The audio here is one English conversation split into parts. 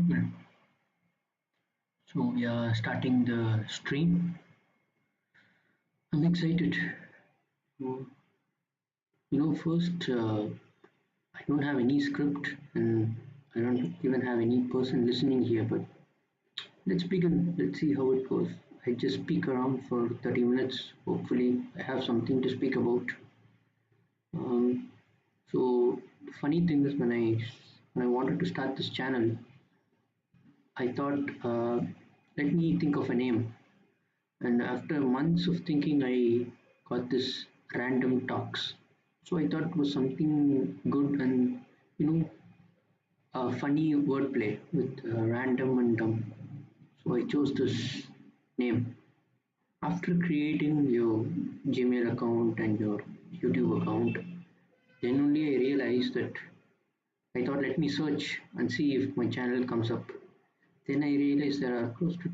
Well, so we are starting the stream. I'm excited. So, first, I don't have any script and I don't even have any person listening here, but let's begin. Let's see how it goes. I just speak around for 30 minutes. Hopefully, I have something to speak about. Um, so, the funny thing is, when I wanted to start this channel, I thought, let me think of a name. And after months of thinking, I got this random talks. So I thought it was something good and you know a funny wordplay with random and dumb. So I chose this name. After creating your Gmail account and your YouTube account, then only I realized that I thought let me search and see if my channel comes up. Then I realized there are close to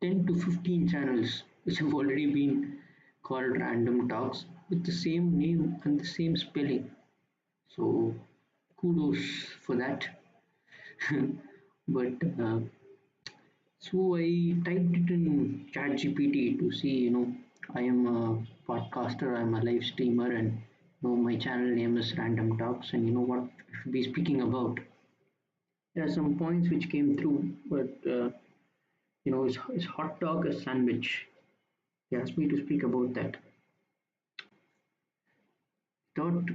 10 to 15 channels which have already been called random talks with the same name and the same spelling. So kudos for that. but so I typed it in ChatGPT to see, I am a podcaster, I'm a live streamer, and my channel name is Random Talks, and what I should be speaking about. There are some points which came through, but it's hot dog a sandwich. He asked me to speak about that. Thought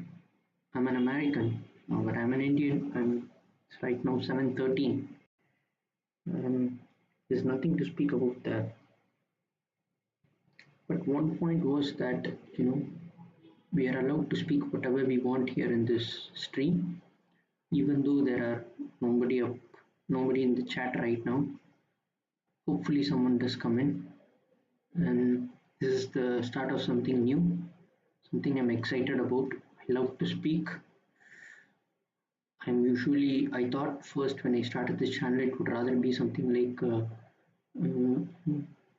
I'm an American, but I'm an Indian. It's right now 7:13, and there's nothing to speak about that. But one point was that we are allowed to speak whatever we want here in this stream, even though there are nobody in the chat right now. Hopefully, someone does come in, and this is the start of something new, something I'm excited about. I love to speak. I thought first when I started this channel, it would rather be something like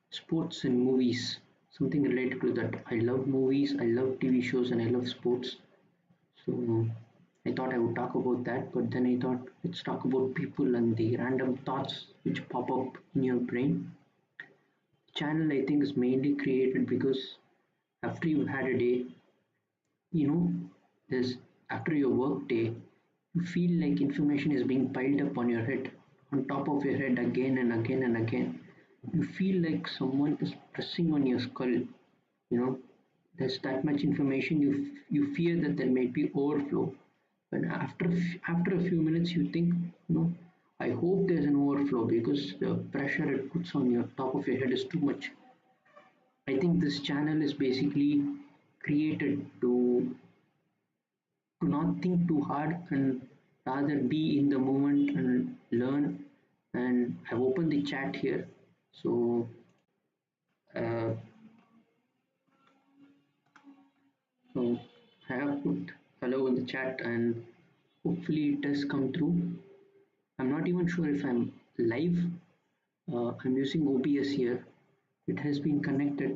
sports and movies, something related to that. I love movies, I love TV shows, and I love sports. So I thought I would talk about that, but then I thought let's talk about people and the random thoughts which pop up in your brain. Channel I think is mainly created because after you've had a day, you know, there's after your work day, you feel like information is being piled up on your head, on top of your head again and again and again. You feel like someone is pressing on your skull. There's that much information. You fear that there might be overflow. But after a few minutes, you think, I hope there's an overflow because the pressure it puts on your top of your head is too much. I think this channel is basically created to not think too hard and rather be in the moment and learn. And I've opened the chat here, so uh, so I have put hello in the chat, and hopefully it does come through. I'm not even sure if I'm live. I'm using OBS here. It has been connected.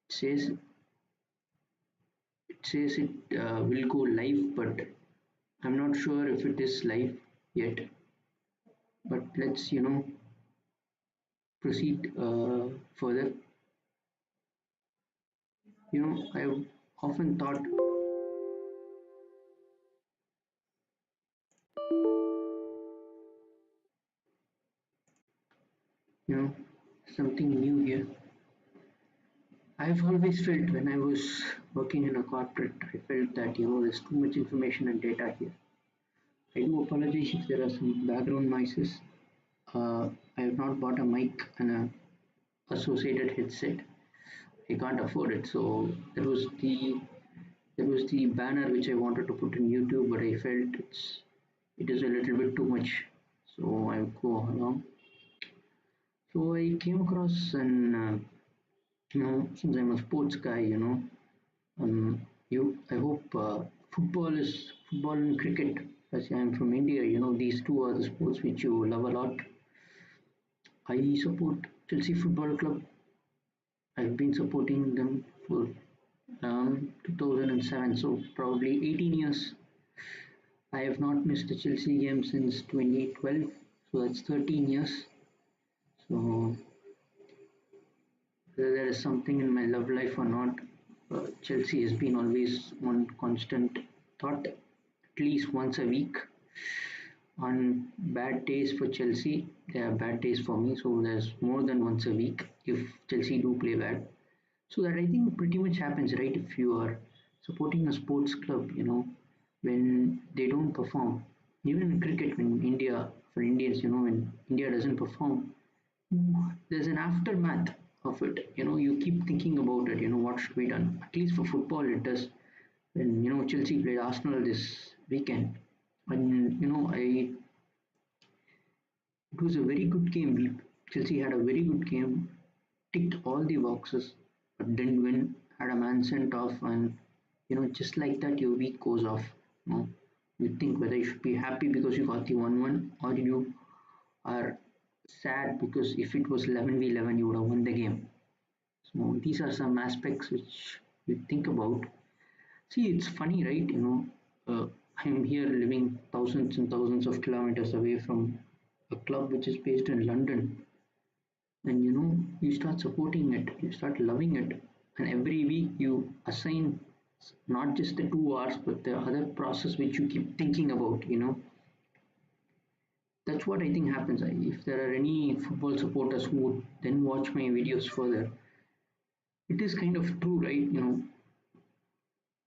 It says it will go live, but I'm not sure if it is live yet. But let's proceed further. I've often thought, you know, something new here. I've always felt when I was working in a corporate, I felt that there's too much information and data here. I do apologize if there are some background noises. I have not bought a mic and a associated headset. I can't afford it, so there was the banner which I wanted to put in YouTube, but I felt it is a little bit too much, so I'll go along. So I came across an since I'm a sports guy, I hope football and cricket. As I'm from India, these two are the sports which you love a lot. I support Chelsea Football Club. I've been supporting them for 2007, so probably 18 years. I have not missed a Chelsea game since 2012, So that's 13 years. So whether there is something in my love life or not, Chelsea has been always one constant thought, at least once a week. On bad days for Chelsea, there are bad days for me, so there's more than once a week if Chelsea do play bad. So that I think pretty much happens, right? If you are supporting a sports club, when they don't perform, even in cricket, when India, for Indians, when India doesn't perform, there's an aftermath of it. You keep thinking about it, what should be done. At least for football, it does. When, Chelsea played Arsenal this weekend, and, it was a very good game. Chelsea had a very good game, ticked all the boxes, but didn't win. Had a man sent off, and just like that, your week goes off. You know, you think whether you should be happy because you got the 1-1, or you are sad because if it was 11v11, you would have won the game. So these are some aspects which you think about. See, it's funny, right? I'm here living thousands and thousands of kilometers away from a club which is based in London, and you start supporting it, you start loving it, and every week you assign not just the 2 hours, but the other process which you keep thinking about. That's what I think happens. If there are any football supporters who would then watch my videos further, it is kind of true, right?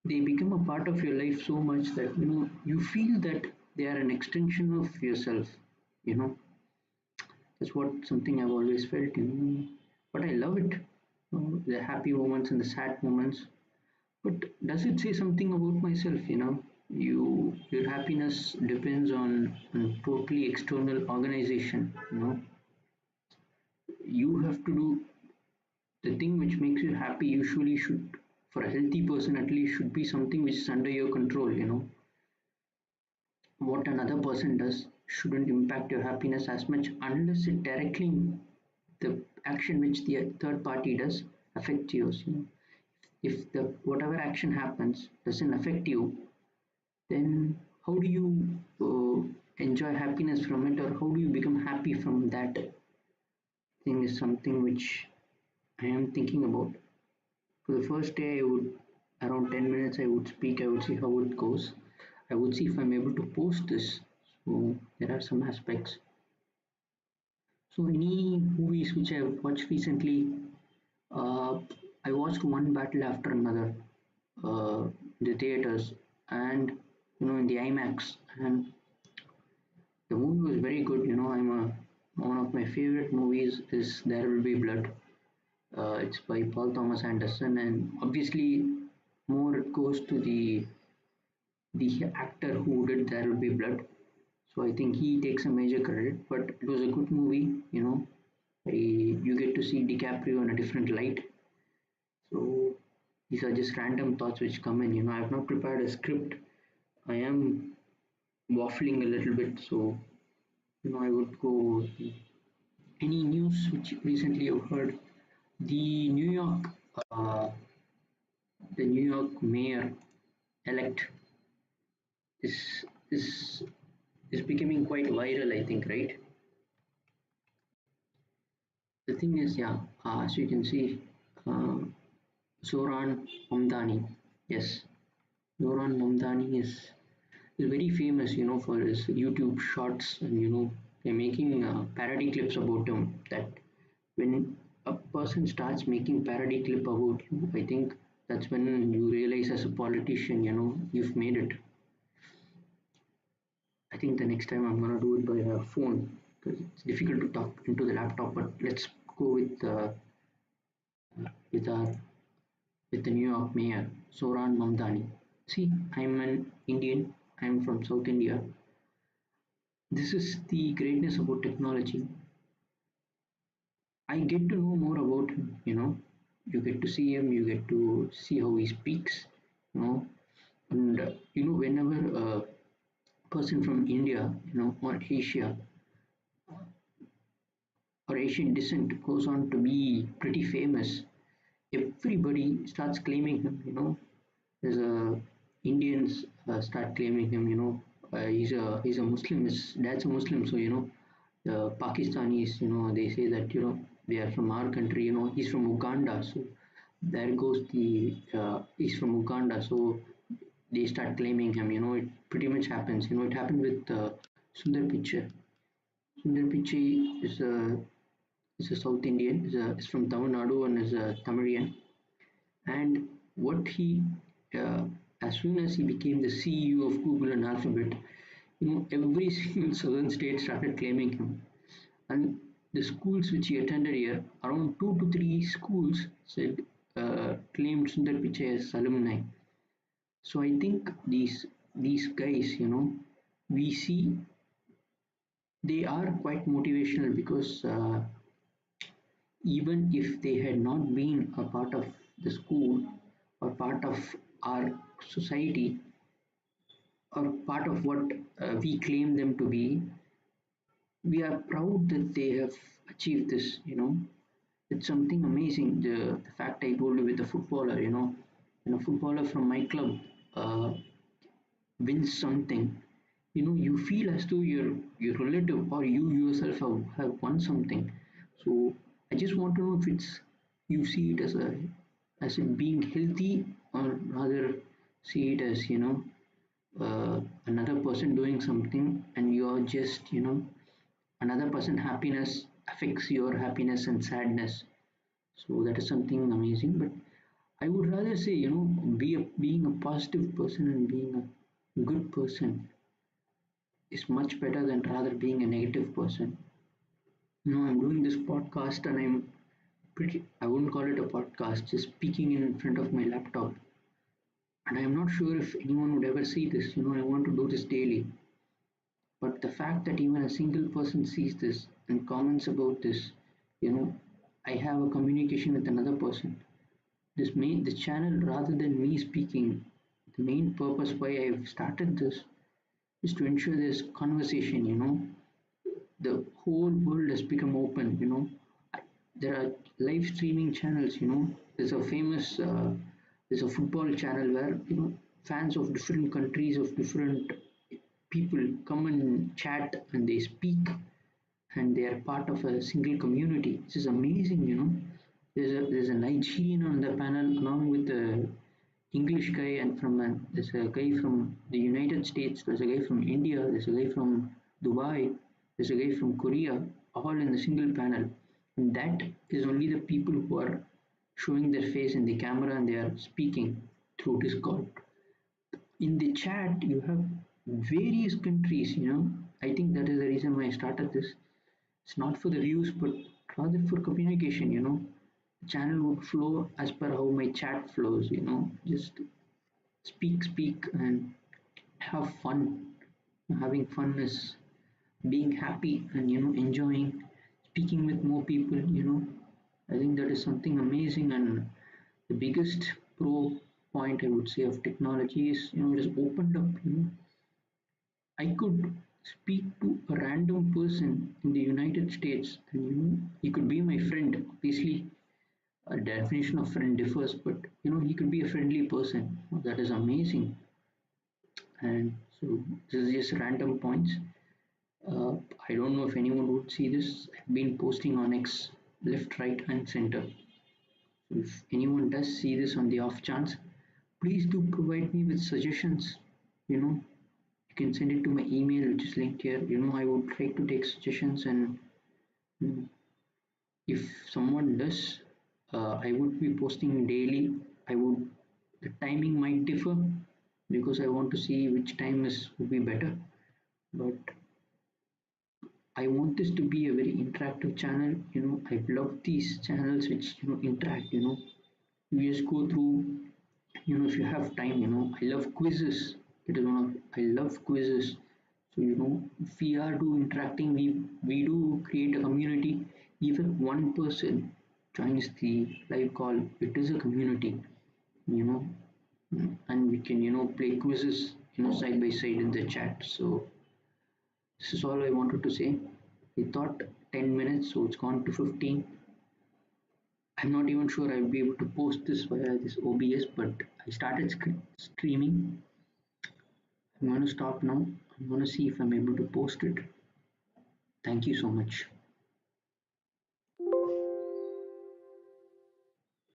They become a part of your life so much that you feel that they are an extension of yourself. You know, that's what something I've always felt. But I love it. The happy moments and the sad moments. But does it say something about myself? Your happiness depends on totally external organization. You have to do the thing which makes you happy. Usually, should for a healthy person at least should be something which is under your control. What another person does shouldn't impact your happiness as much unless it directly the action which the third party does affects yours. If the whatever action happens doesn't affect you, then how do you enjoy happiness from it, or how do you become happy from that thing is something which I am thinking about. For the first day, I would around 10 minutes I would speak, I would see how it goes. I would see if I'm able to post this. So there are some aspects. So any movies which I have watched recently, uh, I watched one battle after another, in the theaters and in the IMAX, and the movie was very good. One of my favorite movies is There Will Be Blood. It's by Paul Thomas Anderson, and obviously more it goes to the actor who did There Will Be Blood. So I think he takes a major credit, but it was a good movie. You get to see DiCaprio in a different light. So these are just random thoughts which come in. I have not prepared a script. I am waffling a little bit, so I would go. Any news which recently you've heard? The New York, uh, the New York mayor elect is is is becoming quite viral. I think, right? The thing is, yeah, as you can see, uh, Zoran Mamdani. Yes, Zoran Mamdani is very famous, for his YouTube shorts, and they're making parody clips about him. That when a person starts making parody clip about you, I think that's when you realize as a politician, you've made it. I think the next time I'm gonna do it by a phone because it's difficult to talk into the laptop. But let's go with our with the New York mayor Zoran Mamdani. See, I'm an Indian. I'm from South India. This is the greatness about technology. I get to know more about him. You get to see him. You get to see how he speaks. You know, and whenever a person from India, or Asia or Asian descent goes on to be pretty famous, everybody starts claiming him. There's a Indians start claiming him. He's a Muslim. His dad's a Muslim, so the Pakistanis, they say that they are from our country. He's from Uganda, so there goes he's from Uganda, so they start claiming him. It pretty much happens. It happened with Sundar Pichai. Sundar Pichai is a South Indian, is from Tamil Nadu and is a Tamilian. And what uh, as soon as he became the CEO of Google and Alphabet, every single southern state started claiming him. And the schools which he attended here, around 2 to 3 schools said claimed Sundar Pichai as alumni. So I think these guys, we see they are quite motivational because even if they had not been a part of the school or part of our society or part of what we claim them to be, we are proud that they have achieved this. It's something amazing. The fact I told you with the footballer, when a footballer from my club uh, wins something, you feel as though your relative or you yourself have won something. So I just want to know if it's you see it as it being healthy, or rather see it as another person doing something and you're just another person happiness affects your happiness and sadness. So that is something amazing. But I would rather say, being a positive person and being a good person is much better than rather being a negative person. I'm doing this podcast and I wouldn't call it a podcast, just speaking in front of my laptop. And I'm not sure if anyone would ever see this. I want to do this daily. But the fact that even a single person sees this and comments about this, you know, I have a communication with another person. This channel, rather than me speaking, the main purpose why I've started this is to ensure there's conversation. The whole world has become open. There are live streaming channels. There's a famous there's a football channel where fans of different countries of different people come and chat and they speak and they are part of a single community. This is amazing. There's a Nigerian on the panel along with the English guy, and there's a guy from the United States, there's a guy from India, there's a guy from Dubai, there's a guy from Korea, all in the single panel. And that is only the people who are showing their face in the camera and they are speaking through Discord. In the chat, you have various countries. I think that is the reason why I started this. It's not for the views, but rather for communication. The channel would flow as per how my chat flows. Just speak and have fun. Having fun is being happy and enjoying speaking with more people. I think that is something amazing, and the biggest pro point I would say of technology is it has opened up. I could speak to a random person in the United States, and he could be my friend. Obviously, a definition of friend differs, but he could be a friendly person. That is amazing. And so this is just random points. Uh, I don't know if anyone would see this. I've been posting on X left, right, and center. So if anyone does see this on the off chance, please do provide me with suggestions. You can send it to my email, which is linked here. I would like to take suggestions, and mm, if someone does, I would be posting daily. The timing might differ because I want to see which time is would be better. But I want this to be a very interactive channel. I love these channels which interact. You just go through. If you have time. I love quizzes. It is one of I love quizzes. So if we are do interacting, we do create a community. Even one person joins the live call, it is a community. You know, and we can play quizzes side by side in the chat. So this is all I wanted to say. We thought 10 minutes, so it's gone to 15. I'm not even sure I'll be able to post this via this OBS, but I started streaming. I'm going to stop now. I'm going to see if I'm able to post it. Thank you so much.